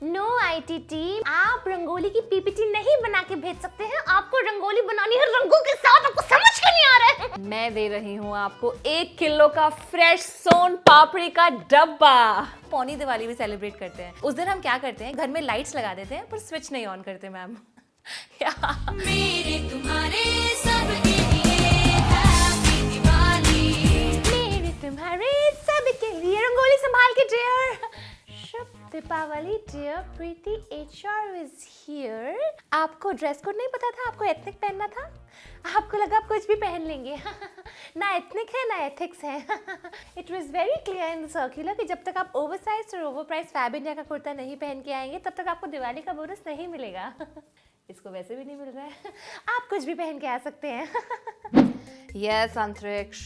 No IT team, आप रंगोली की PPT नहीं बना के भेज सकते हैं, आपको रंगोली बनानी है रंगों के साथ, आपको समझ क्यों नहीं आ रहा है? मैं दे रही हूँ आपको 1 किलो का फ्रेश सोन पापड़ी का डब्बा। पौनी दिवाली भी सेलिब्रेट करते हैं। उस दिन हम क्या करते हैं, घर में लाइट्स लगा देते हैं पर स्विच नहीं ऑन करते मैम। मेरे तुम्हारे सबके लिए हैप्पी दिवाली। मेरे तुम्हारे सबके लिए रंगोली संभाल के डियर। शुभ Deepawali dear. Preeti HR is here. आपको ड्रेस कोड नहीं पता था, आपको एथनिक पहनना था, आपको लगा आप कुछ भी पहन लेंगे। ना एथनिक है ना एथिक्स है। It was very clear in the circular कि जब तक आप ओवरसाइज और ओवरप्राइस फैब इंडिया का कुर्ता नहीं पहन के आएंगे तब तक आपको दिवाली का बोनस नहीं मिलेगा। इसको वैसे भी नहीं मिल रहा है, आप कुछ भी पहन के आ सकते हैं। यस अंतरिक्ष,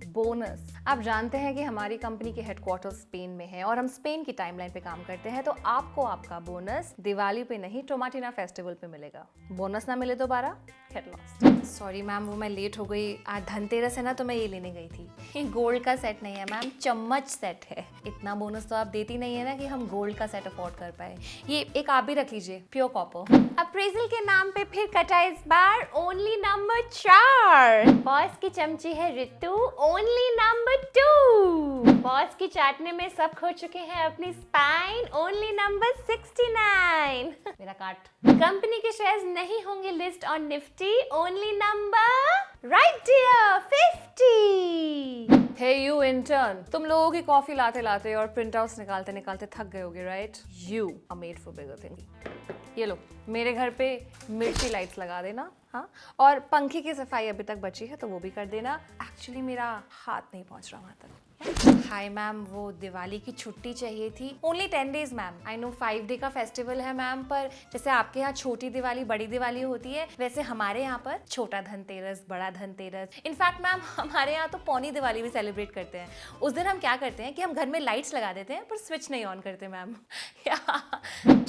बोनस। आप जानते हैं कि हमारी कंपनी के हेडक्वार्टर स्पेन में है और हम स्पेन की टाइमलाइन पे काम करते हैं, तो आपको आपका बोनस दिवाली पे नहीं टोमाटिना फेस्टिवल पे मिलेगा। बोनस ना मिले दोबारा गेट लॉस्ट। सॉरी मैम, वो मैं लेट हो गई। आज धनतेरस है ना, तो मैं ये लेने गई थी। ये गोल्ड का सेट नहीं है मैम, चम्मच सेट है। इतना बोनस तो आप देती नहीं है ना कि हम गोल्ड का सेट अफोर्ड कर पाए। ये एक आप भी रख लीजिए, प्योर कॉपर। अप्रेजल के नाम पे फिर कटा इस बार ओनली नंबर 4। बॉस की चमची है रितु, ओनली नंबर 2। बॉस की चाटने में सब खो चुके हैं अपनी स्पाइन, ओनली नंबर 69। मेरा काट। कंपनी के शेयर्स नहीं होंगे list on Nifty, only number right dear 50। Hey you intern, तुम लोगों की कॉफी लाते लाते और प्रिंट आउट्स निकालते निकालते थक गए होगे right? You are made for bigger things. ये लो, मेरे घर पे मिर्ची लाइट्स लगा देना, हाँ, और पंखे की सफाई अभी तक बची है तो वो भी कर देना। एक्चुअली मेरा हाथ नहीं पहुंच रहा वहां तक। हाय मैम, वो दिवाली की छुट्टी चाहिए थी। Only 10 days ma'am. I know 5 day का फेस्टिवल है मैम, पर जैसे आपके यहाँ छोटी दिवाली बड़ी दिवाली होती है, वैसे हमारे यहाँ पर छोटा धनतेरस बड़ा धनतेरस। इनफैक्ट मैम, हमारे यहाँ तो पौनी दिवाली भी सेलिब्रेट करते हैं। उस दिन हम क्या करते हैं कि हम घर में लाइट्स लगा देते हैं पर स्विच नहीं ऑन करते ma'am.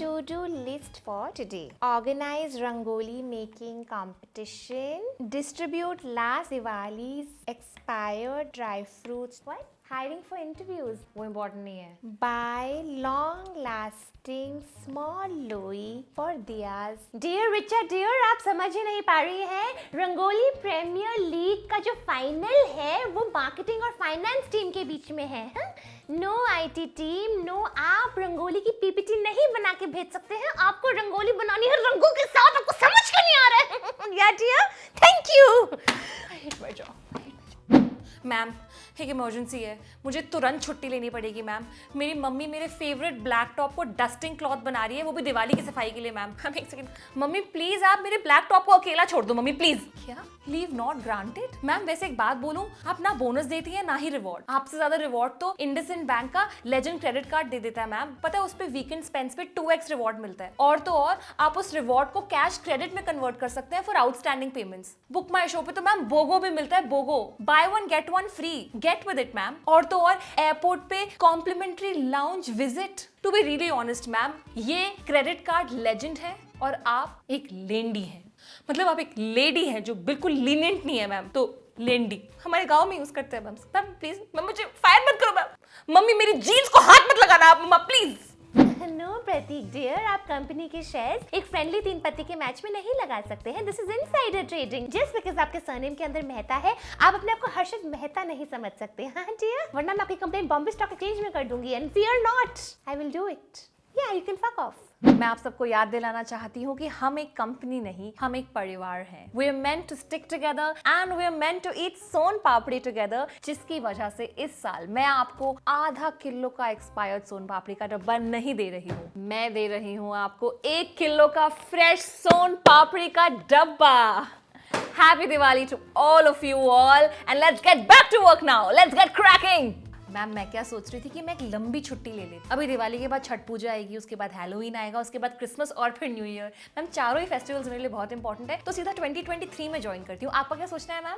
To do list for today. Organize Rangoli making competition. Distribute last Diwali's expired dry fruits. What? Hiring for interviews. वो इम्पोर्टेंट नहीं है। Buy long-lasting small loi for diyas. Dear Richa, dear, आप समझ ही नहीं पा रही हैं, रंगोली प्रीमियर लीग का जो फाइनल है वो मार्केटिंग और फाइनेंस टीम के बीच में है। नो आईटी टीम, नो, आप रंगोली की पीपीटी नहीं बना के भेज सकते हैं, आपको रंगोली बनानी है रंगों के साथ, आपको समझ क्यों नहीं आ रहा है? या dear, thank you. I hate my job. Ma'am, एक इमरजेंसी है, मुझे तुरंत छुट्टी लेनी पड़ेगी मैम। मेरी मम्मी मेरे फेवरेट ब्लैक टॉप को डस्टिंग क्लॉथ बना रही है, वो भी दिवाली की सफाई के लिए मैम। मैम एक सेकंड, मम्मी प्लीज आप मेरे ब्लैक टॉप को अकेला छोड़ दो मम्मी प्लीज। क्या? Leave not granted? मैम वैसे एक बात बोलूं, आप ना बोनस देती है ना ही रिवॉर्ड। आपसे ज्यादा रिवॉर्ड तो इंडसइंड बैंक का लेजेंड क्रेडिट कार्ड दे देता है मैम। पता है उस पे वीकेंड स्पेंड्स पे 2x रिवॉर्ड मिलता है। और तो और आप उस रिवॉर्ड को कैश क्रेडिट में कन्वर्ट कर सकते हैं for outstanding payments. BookMyShow पे तो मैम बोगो भी मिलता है, BOGO, buy 1 get 1 free, get with it ma'am. और तो और एयरपोर्ट पे complimentary lounge visit. To be really honest ma'am, ये क्रेडिट कार्ड लेजेंड है और आप एक लेंडी हैं। मतलब आप एक लेडी हैं जो बिल्कुल लीनियंट नहीं है मैम, तो लेंडी हमारे गांव में यूज करते हैं मैम। मैम प्लीज, मैम मुझे फायर मत करो मैम। मम्मी मेरी जीन्स को हाथ मत लगाना आप मम्मा प्लीज। नो प्रतीक डियर, आप कंपनी के शेयर्स एक फ्रेंडली 3 पत्ती के मैच में नहीं लगा सकते हैं। This is insider trading. Just because आपके सरनेम के अंदर मेहता है, आप अपने आप को हर्षद मेहता नहीं समझ सकते। हाँ डियर, वरना मैं आपकी कंप्लेंट बॉम्बे स्टॉक एक्सचेंज में कर दूंगी। And fear not, I will do it. या यू कैन फक ऑफ। मैं आप सबको याद दिलाना चाहती हूँ कि हम एक कंपनी नहीं, हम एक परिवार हैं। We are meant to stick together and we are meant to eat Son papdi together, जिसकी वजह से इस साल मैं आपको आधा किलो का एक्सपायर्ड सोन पापड़ी का डब्बा नहीं दे रही हूँ, मैं दे रही हूँ आपको 1 किलो का फ्रेश सोन पापड़ी का डब्बा। Happy Diwali to all of you all and let's get back to work now. Let's get cracking. Ma'am मैं क्या सोच रही थी कि मैं एक लंबी छुट्टी ले लेती। अभी दिवाली के बाद छठ पूजा आएगी, उसके बाद हैलोवीन आएगा, उसके बाद क्रिसमस और फिर न्यू ईयर। मैम चारों ही फेस्टिवल्स मेरे लिए बहुत इंपॉर्टेंट है, तो सीधा 2023 में ज्वाइन करती हूँ। आपका क्या सोचना है मैम?